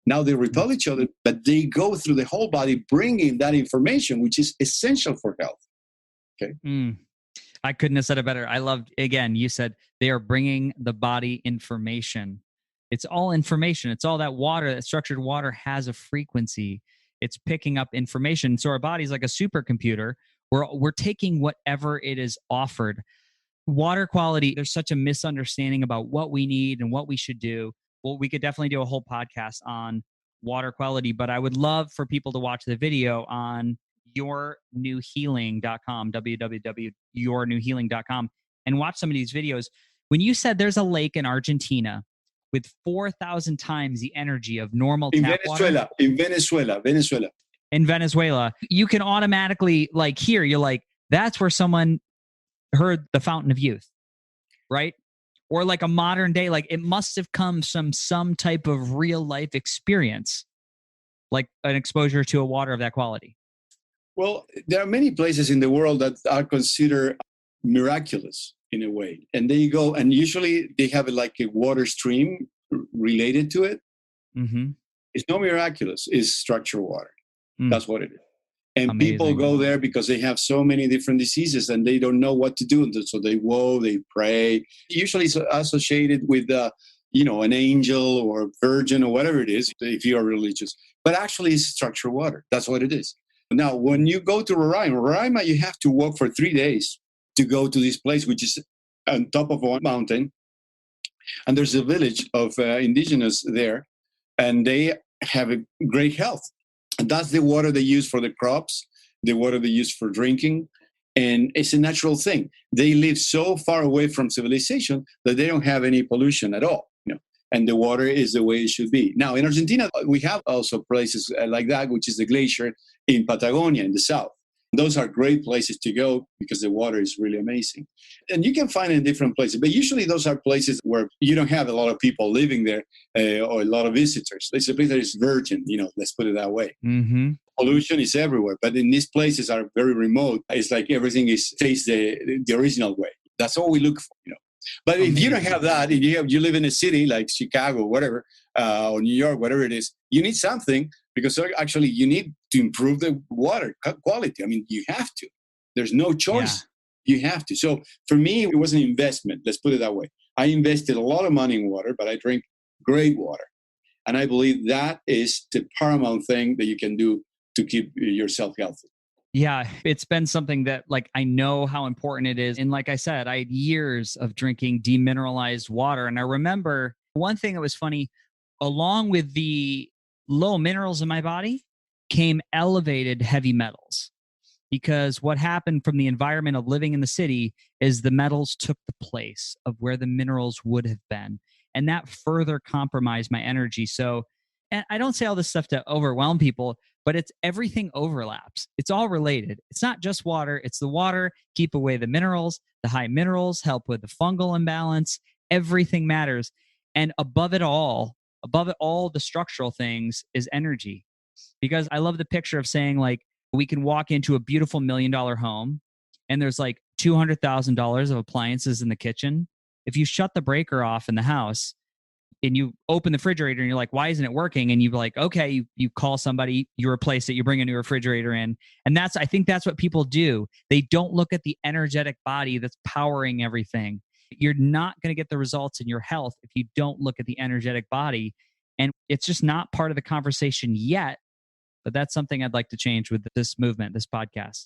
[SPEAKER 2] Now they repel each other, but they go through the whole body, bringing that information, which is essential for health. Okay.
[SPEAKER 3] I couldn't have said it better. I loved, again, you said they are bringing the body information. It's all information. It's all that water, that structured water has a frequency. It's picking up information. So our body's like a supercomputer. We're taking whatever it is offered. Water quality, there's such a misunderstanding about what we need and what we should do. Well, we could definitely do a whole podcast on water quality, but I would love for people to watch the video on yournewhealing.com, www.yournewhealing.com, and watch some of these videos. When you said there's a lake in Argentina with 4,000 times the energy of normal tap water.
[SPEAKER 2] In Venezuela.
[SPEAKER 3] In Venezuela, you can automatically hear, you're like, that's where someone heard the Fountain of Youth, right? Or like a modern day, it must have come from some type of real life experience, like an exposure to a water of that quality.
[SPEAKER 2] Well, there are many places in the world that are considered miraculous in a way. And they go, and usually they have a water stream related to it. Mm-hmm. It's not miraculous, it's structured water. That's what it is. And amazing. People go there because they have so many different diseases and they don't know what to do. So they pray. Usually it's associated with, an angel or a virgin or whatever it is, if you are religious. But actually it's structured water. That's what it is. Now, when you go to Roraima, you have to walk for 3 days to go to this place, which is on top of one mountain. And there's a village of indigenous there, and they have a great health. And that's the water they use for the crops, the water they use for drinking. And it's a natural thing. They live so far away from civilization that they don't have any pollution at all. And the water is the way it should be. Now, in Argentina, we have also places like that, which is the glacier in Patagonia in the south. Those are great places to go because the water is really amazing. And you can find it in different places, but usually those are places where you don't have a lot of people living there or a lot of visitors. It's a place that is virgin, let's put it that way. Mm-hmm. Pollution is everywhere, but in these places are very remote. It's like everything tastes the original way. That's all we look for, But amazing. If you don't have that, if you live in a city like Chicago, whatever, or New York, whatever it is, you need something. Because actually you need to improve the water quality. I mean, you have to. There's no choice. Yeah. You have to. So for me, it was an investment. Let's put it that way. I invested a lot of money in water, but I drink great water. And I believe that is the paramount thing that you can do to keep yourself healthy.
[SPEAKER 3] Yeah, it's been something that I know how important it is. And like I said, I had years of drinking demineralized water. And I remember One thing that was funny, along with the low minerals in my body came elevated heavy metals. Because what happened from the environment of living in the city is the metals took the place of where the minerals would have been. And that further compromised my energy. So, and I don't say all this stuff to overwhelm people, but it's everything overlaps. It's all related. It's not just water. It's the water, keep away the minerals. The high minerals help with the fungal imbalance. Everything matters. And above it all, the structural things is energy. Because I love the picture of saying, like, we can walk into a beautiful $1 million home and there's like $200,000 of appliances in the kitchen. If you shut the breaker off in the house and you open the refrigerator and you're like, why isn't it working? And you're like, okay, you call somebody, you replace it, you bring a new refrigerator in. And I think that's what people do. They don't look at the energetic body that's powering everything. You're not going to get the results in your health if you don't look at the energetic body. And it's just not part of the conversation yet. But that's something I'd like to change with this movement, this podcast.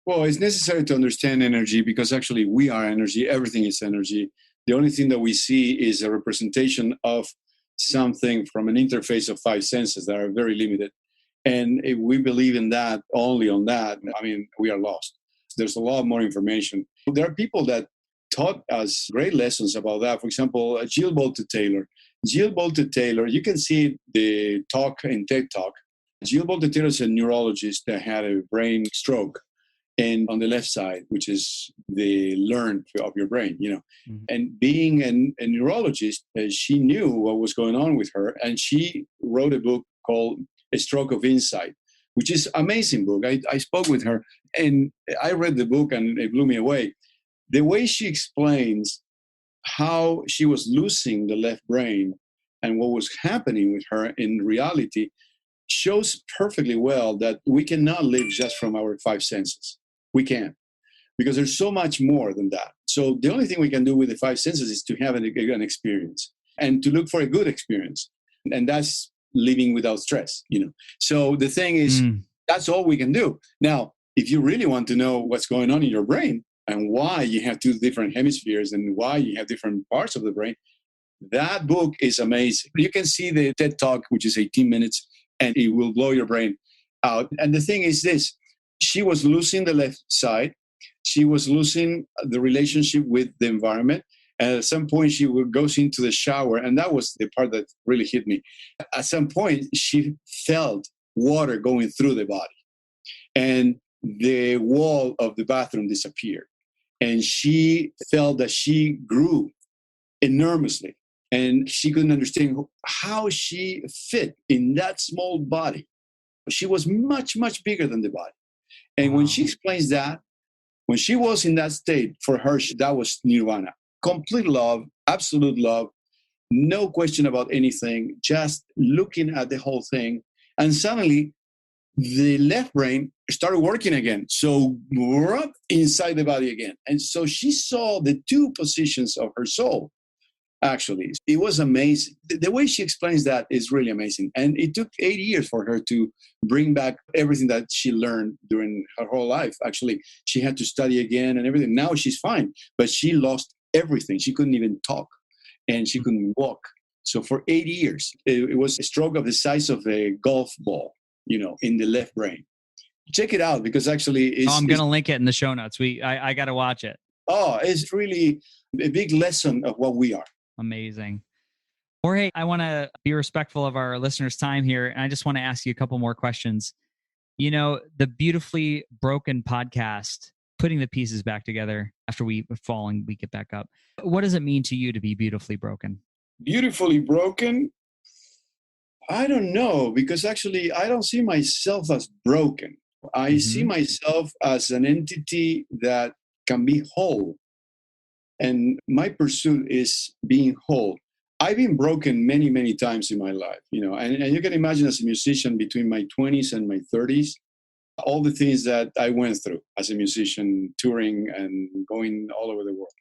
[SPEAKER 2] Well, it's necessary to understand energy because actually we are energy. Everything is energy. The only thing that we see is a representation of something from an interface of five senses that are very limited. And if we believe in that, only on that, I mean, we are lost. There's a lot more information. There are people that taught us great lessons about that. For example, Jill Bolte Taylor. Jill Bolte Taylor, you can see the talk in TED Talk. Jill Bolte Taylor is a neurologist that had a brain stroke, and on the left side, which is the learn of your brain, Mm-hmm. And being a neurologist, she knew what was going on with her, and she wrote a book called A Stroke of Insight, which is an amazing book. I spoke with her, and I read the book, and it blew me away. The way she explains how she was losing the left brain and what was happening with her in reality shows perfectly well that we cannot live just from our five senses. We can't, because there's so much more than that. So the only thing we can do with the five senses is to have an experience and to look for a good experience. And that's living without stress, So the thing is, that's all we can do. Now, if you really want to know what's going on in your brain and why you have two different hemispheres and why you have different parts of the brain, that book is amazing. You can see the TED Talk, which is 18 minutes, and it will blow your brain out. And the thing is this, she was losing the left side. She was losing the relationship with the environment. And at some point, she goes into the shower, and that was the part that really hit me. At some point, she felt water going through the body. And the wall of the bathroom disappeared. And she felt that she grew enormously. And she couldn't understand how she fit in that small body. She was much, much bigger than the body. And when she explains that, when she was in that state, for her, that was nirvana. Complete love, absolute love, no question about anything, just looking at the whole thing. And suddenly, the left brain started working again. So we're up inside the body again. And so she saw the two positions of her soul. Actually, it was amazing. The way she explains that is really amazing. And it took 8 years for her to bring back everything that she learned during her whole life. Actually, she had to study again and everything. Now she's fine, but she lost everything. She couldn't even talk and she couldn't walk. So for 8 years, it was a stroke of the size of a golf ball, in the left brain. Check it out because actually
[SPEAKER 3] I'm going to link it in the show notes. I got to watch it.
[SPEAKER 2] Oh, it's really a big lesson of what we are.
[SPEAKER 3] Amazing. Jorge, I want to be respectful of our listeners' time here. And I just want to ask you a couple more questions. The Beautifully Broken podcast, putting the pieces back together after we fall and we get back up. What does it mean to you to be beautifully broken?
[SPEAKER 2] Beautifully broken? I don't know, because actually I don't see myself as broken. I see myself as an entity that can be whole. And my pursuit is being whole. I've been broken many, many times in my life, and you can imagine as a musician between my 20s and my 30s, all the things that I went through as a musician, touring and going all over the world.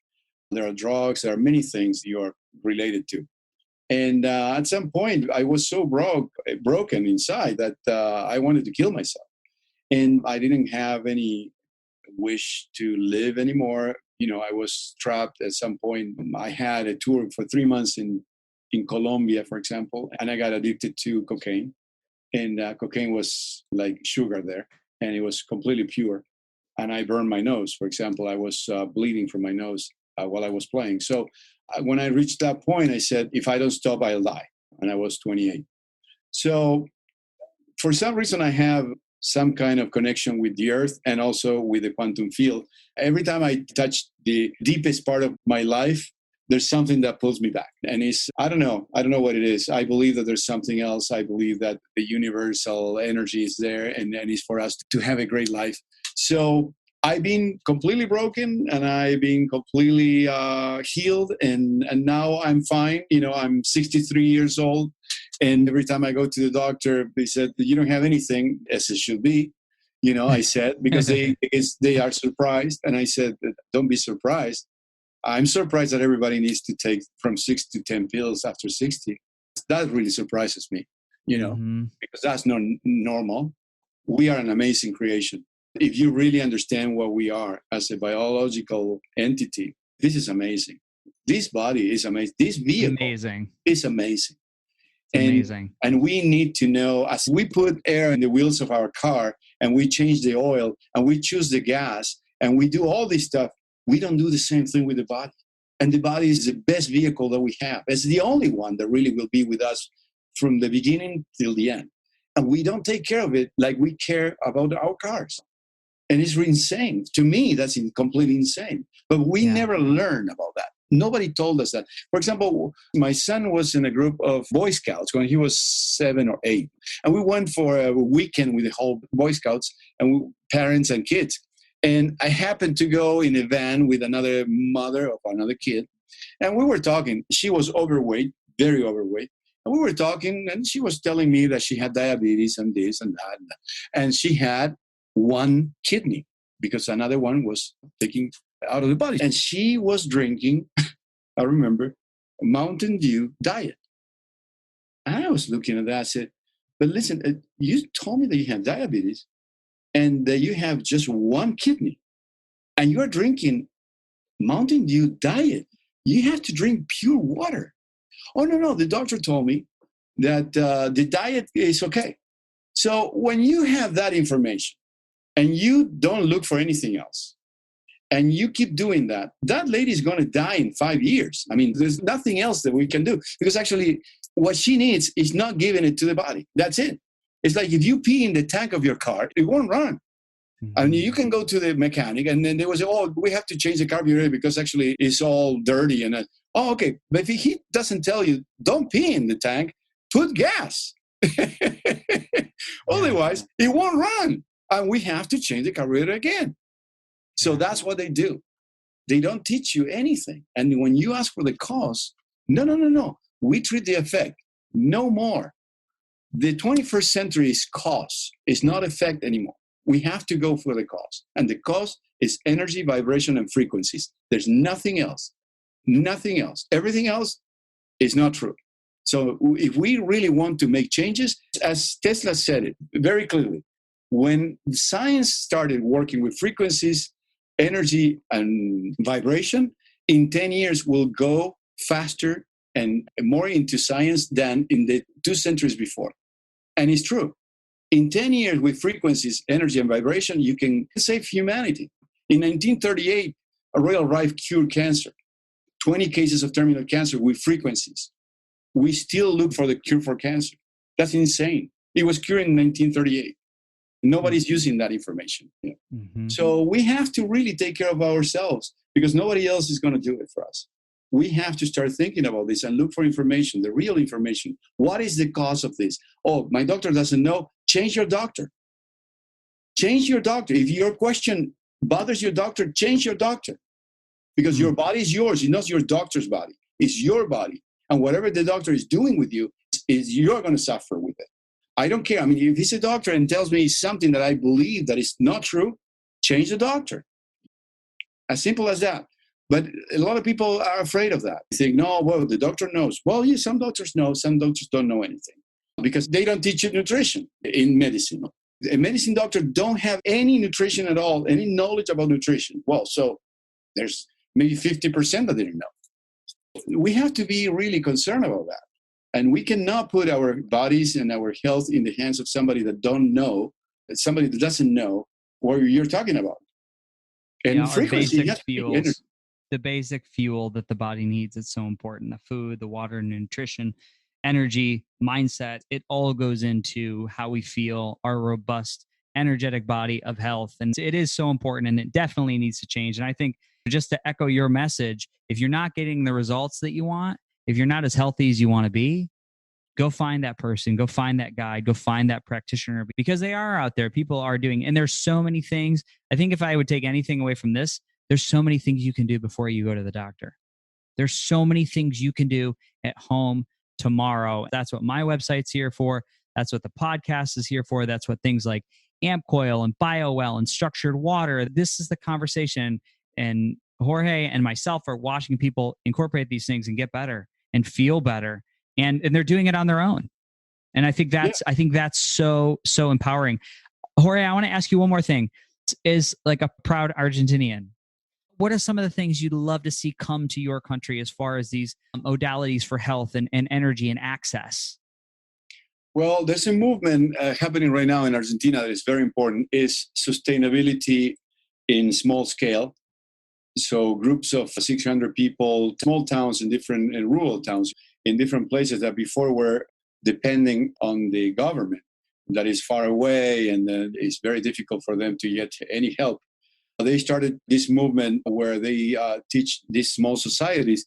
[SPEAKER 2] There are drugs, there are many things you are related to. And at some point, I was so broken inside that I wanted to kill myself. And I didn't have any wish to live anymore. I was trapped at some point. I had a tour for 3 months in in Colombia, for example, and I got addicted to cocaine. And cocaine was like sugar there, and it was completely pure. And I burned my nose. For example, I was bleeding from my nose while I was playing. So when I reached that point, I said, if I don't stop, I'll die. And I was 28. So for some reason, I have some kind of connection with the earth and also with the quantum field. Every time I touch the deepest part of my life, there's something that pulls me back. And I don't know what it is. I believe that there's something else. I believe that the universal energy is there and it's for us to have a great life. So I've been completely broken and I've been completely healed. And now I'm fine. I'm 63 years old. And every time I go to the doctor, they said, you don't have anything, as it should be. I said, because they are surprised. And I said, don't be surprised. I'm surprised that everybody needs to take from 6 to 10 pills after 60. That really surprises me, because that's not normal. We are an amazing creation. If you really understand what we are as a biological entity, this is amazing. This body is amazing. This vehicle is amazing.
[SPEAKER 3] Amazing.
[SPEAKER 2] And we need to know, as we put air in the wheels of our car and we change the oil and we choose the gas and we do all this stuff, we don't do the same thing with the body. And the body is the best vehicle that we have. It's the only one that really will be with us from the beginning till the end. And we don't take care of it like we care about our cars. And it's insane. To me, that's completely insane. But we never learn about that. Nobody told us that. For example, my son was in a group of Boy Scouts when he was 7 or 8. And we went for a weekend with the whole Boy Scouts and parents and kids. And I happened to go in a van with another mother of another kid. And we were talking. She was overweight, very overweight. And we were talking, and she was telling me that she had diabetes and this and that. And she had one kidney because another one was taken out of the body. And she was drinking, I remember, a Mountain Dew diet. And I was looking at that. I said, but listen, you told me that you have diabetes and that you have just one kidney and you're drinking Mountain Dew diet. You have to drink pure water. Oh, no, the doctor told me that the diet is okay. So when you have that information and you don't look for anything else, and you keep doing that, that lady is going to die in 5 years. I mean, there's nothing else that we can do because actually what she needs is not giving it to the body. That's it. It's like if you pee in the tank of your car, it won't run. Mm-hmm. And you can go to the mechanic and then they will say, oh, we have to change the carburetor because actually it's all dirty. And okay. But if he doesn't tell you, don't pee in the tank, put gas. Otherwise, it won't run. And we have to change the carburetor again. So that's what they do. They don't teach you anything. And when you ask for the cause, no. We treat the effect. No more. The 21st century is cause. It's not effect anymore. We have to go for the cause. And the cause is energy, vibration, and frequencies. There's nothing else. Nothing else. Everything else is not true. So if we really want to make changes, as Tesla said it very clearly, when science started working with frequencies, energy and vibration, in 10 years will go faster and more into science than in the 2 centuries before. And it's true. In 10 years with frequencies, energy and vibration, you can save humanity. In 1938, a Royal Rife cured cancer, 20 cases of terminal cancer with frequencies. We still look for the cure for cancer. That's insane. It was cured in 1938. Nobody's using that information. Mm-hmm. So we have to really take care of ourselves because nobody else is going to do it for us. We have to start thinking about this and look for information, the real information. What is the cause of this? Oh, my doctor doesn't know. Change your doctor. Change your doctor. If your question bothers your doctor, change your doctor. Because your body is yours. It's not your doctor's body. It's your body. And whatever the doctor is doing with you, you're going to suffer with it. I don't care. I mean, if he's a doctor and tells me something that I believe that is not true, change the doctor. As simple as that. But a lot of people are afraid of that. They think, no, well, the doctor knows. Well, yeah, some doctors know, some doctors don't know anything because they don't teach you nutrition in medicine. A medicine doctor don't have any nutrition at all, any knowledge about nutrition. Well, so there's maybe 50% that they don't know. We have to be really concerned about that. And we cannot put our bodies and our health in the hands of somebody that somebody that doesn't know what you're talking about. And
[SPEAKER 3] our
[SPEAKER 2] frequency
[SPEAKER 3] basic
[SPEAKER 2] has to be
[SPEAKER 3] fuels,
[SPEAKER 2] energy.
[SPEAKER 3] the basic fuel that the body needs, it's so important. The food, the water, nutrition, energy, mindset, it all goes into how we feel, our robust, energetic body of health. And it is so important, and it definitely needs to change. And I think, just to echo your message, if you're not getting the results that you want, if you're not as healthy as you want to be, go find that person, go find that guide, go find that practitioner, because they are out there. People are doing, and there's so many things. I think if I would take anything away from this, there's so many things you can do before you go to the doctor. There's so many things you can do at home tomorrow. That's what my website's here for. That's what the podcast is here for. That's what things like amp coil and Bio-well and structured water. This is the conversation. And Jorge and myself are watching people incorporate these things and get better and feel better. And they're doing it on their own. And I think that's so empowering. Jorge, I want to ask you one more thing. Is like a proud Argentinian, what are some of the things you'd love to see come to your country as far as these modalities for health and energy and access?
[SPEAKER 2] Well, there's a movement happening right now in Argentina that is very important, is sustainability in small scale. So groups of 600 people, small towns and different and rural towns in different places that before were depending on the government that is far away, and it's very difficult for them to get any help. They started this movement where they teach these small societies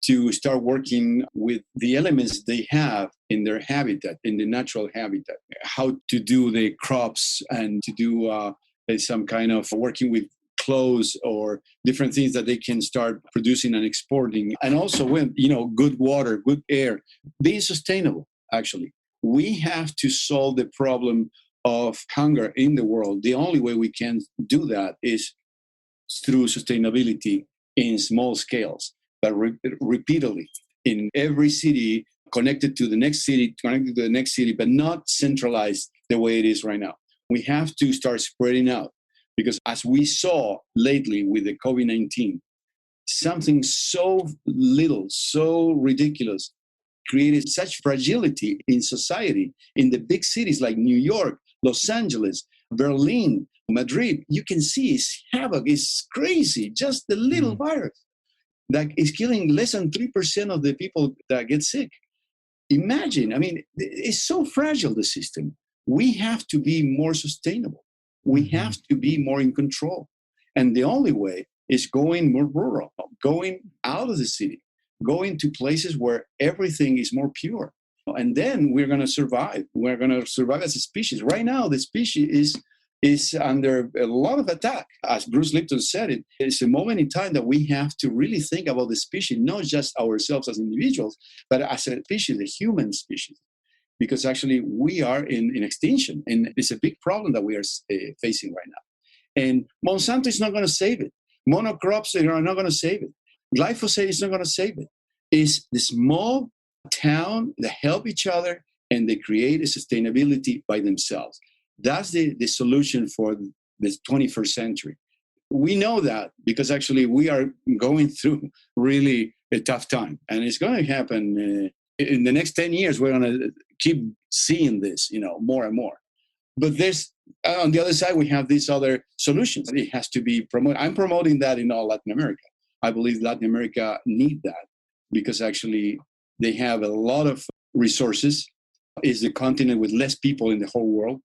[SPEAKER 2] to start working with the elements they have in their habitat, in the natural habitat, how to do the crops and to do some kind of working with clothes or different things that they can start producing and exporting. And also with, good water, good air, being sustainable, actually. We have to solve the problem of hunger in the world. The only way we can do that is through sustainability in small scales, but repeatedly in every city, connected to the next city, but not centralized the way it is right now. We have to start spreading out, because as we saw lately with the COVID-19, something so little, so ridiculous, created such fragility in society. In the big cities like New York, Los Angeles, Berlin, Madrid, you can see it's havoc, it's crazy. Just the little virus that is killing less than 3% of the people that get sick. Imagine, it's so fragile, the system. We have to be more sustainable. We have to be more in control. And the only way is going more rural, going out of the city, going to places where everything is more pure. And then we're going to survive. We're going to survive as a species. Right now, the species is under a lot of attack. As Bruce Lipton said, it's a moment in time that we have to really think about the species, not just ourselves as individuals, but as a species, the human species. Because actually we are in extinction, and it's a big problem that we are facing right now. And Monsanto is not going to save it. Monocrops are not going to save it. Glyphosate is not going to save it. It's the small town that help each other and they create a sustainability by themselves. That's the solution for the 21st century. We know that because actually we are going through really a tough time, and it's going to happen in the next 10 years. We're going to keep seeing this, more and more. But there's, on the other side, we have these other solutions. It has to be promoted. I'm promoting that in all Latin America. I believe Latin America need that because actually they have a lot of resources. It's the continent with less people in the whole world,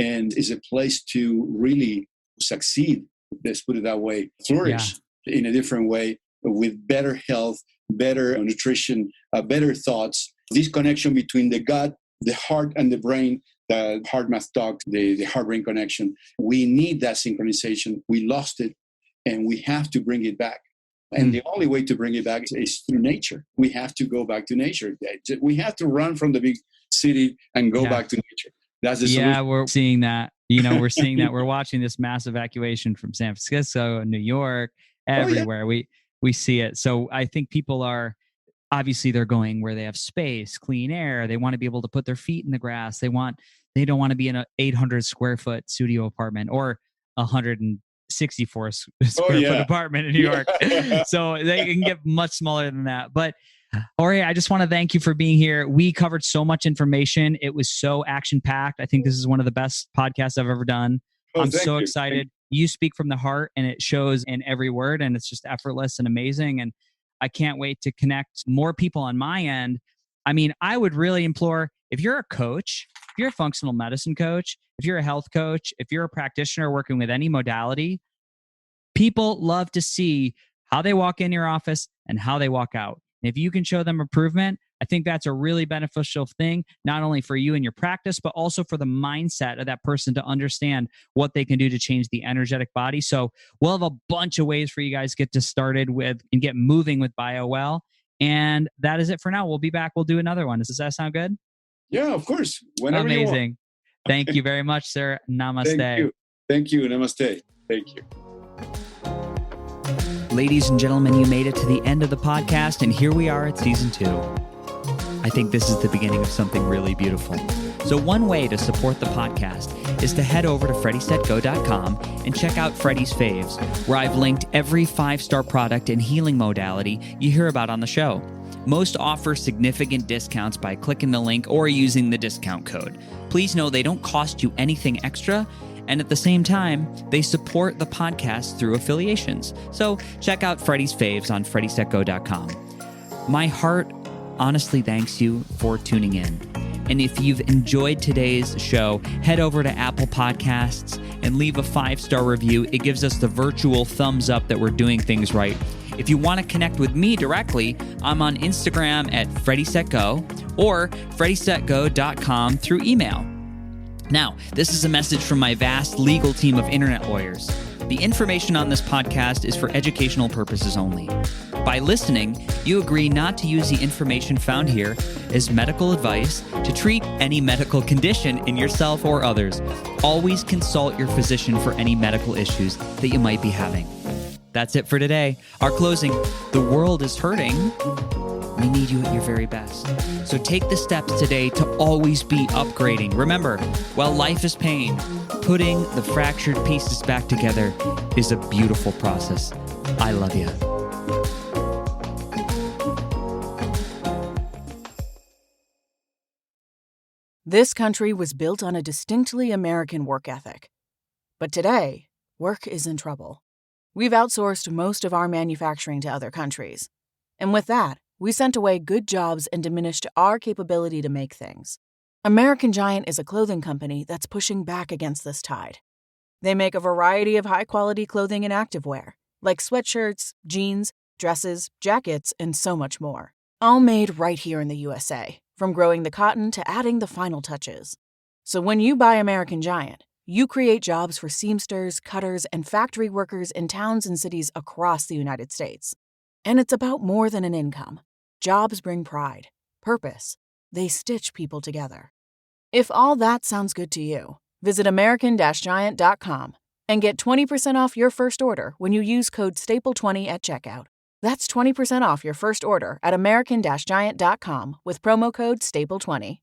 [SPEAKER 2] and is a place to really succeed, let's put it that way, flourish in a different way with better health, better nutrition, better thoughts. This connection between the gut, the heart, and the brain, the heart math talk, the heart-brain connection. We need that synchronization. We lost it, and we have to bring it back. And the only way to bring it back is through nature. We have to go back to nature. We have to run from the big city and go back to nature. That's the solution.
[SPEAKER 3] Yeah, we're seeing that. We're seeing that. We're watching this mass evacuation from San Francisco, New York, everywhere. We see it. So I think people are, obviously they're going where they have space, clean air. They want to be able to put their feet in the grass. They don't want to be in an 800 square foot studio apartment or 164 square foot apartment in New York. So they can get much smaller than that. But Jorge, I just want to thank you for being here. We covered so much information. It was so action-packed. I think this is one of the best podcasts I've ever done. I'm so excited. You speak from the heart, and it shows in every word, and it's just effortless and amazing. And I can't wait to connect more people on my end. I mean, I would really implore, if you're a coach, if you're a functional medicine coach, if you're a health coach, if you're a practitioner working with any modality, people love to see how they walk in your office and how they walk out. And if you can show them improvement, I think that's a really beneficial thing, not only for you and your practice, but also for the mindset of that person to understand what they can do to change the energetic body. So we'll have a bunch of ways for you guys to get to started with and get moving with Bio-well. And that is it for now. We'll be back. We'll do another one. Does that sound good?
[SPEAKER 2] Yeah, of course. Whenever
[SPEAKER 3] Amazing.
[SPEAKER 2] you want.
[SPEAKER 3] Thank you very much, sir. Namaste.
[SPEAKER 2] Thank you. Namaste. Thank you.
[SPEAKER 3] Ladies and gentlemen, you made it to the end of the podcast, and here we are at season 2. I think this is the beginning of something really beautiful. So one way to support the podcast is to head over to FreddieSetGo.com and check out Freddie's Faves, where I've linked every 5-star product and healing modality you hear about on the show. Most offer significant discounts by clicking the link or using the discount code. Please know they don't cost you anything extra, and at the same time, they support the podcast through affiliations. So check out Freddie's Faves on FreddieSetGo.com. My heart honestly thanks you for tuning in. And if you've enjoyed today's show, head over to Apple Podcasts and leave a 5-star review. It gives us the virtual thumbs up that we're doing things right. If you want to connect with me directly, I'm on Instagram at FreddieSetGo or FreddieSetGo.com through email. Now, this is a message from my vast legal team of internet lawyers. The information on this podcast is for educational purposes only. By listening, you agree not to use the information found here as medical advice to treat any medical condition in yourself or others. Always consult your physician for any medical issues that you might be having. That's it for today. Our closing, the world is hurting. We need you at your very best. So take the steps today to always be upgrading. Remember, while life is pain, putting the fractured pieces back together is a beautiful process. I love you.
[SPEAKER 4] This country was built on a distinctly American work ethic. But today, work is in trouble. We've outsourced most of our manufacturing to other countries. And with that, we sent away good jobs and diminished our capability to make things. American Giant is a clothing company that's pushing back against this tide. They make a variety of high-quality clothing and activewear, like sweatshirts, jeans, dresses, jackets, and so much more. All made right here in the USA, from growing the cotton to adding the final touches. So when you buy American Giant, you create jobs for seamsters, cutters, and factory workers in towns and cities across the United States. And it's about more than an income. Jobs bring pride, purpose. They stitch people together. If all that sounds good to you, visit American-Giant.com and get 20% off your first order when you use code STAPLE20 at checkout. That's 20% off your first order at American-Giant.com with promo code STAPLE20.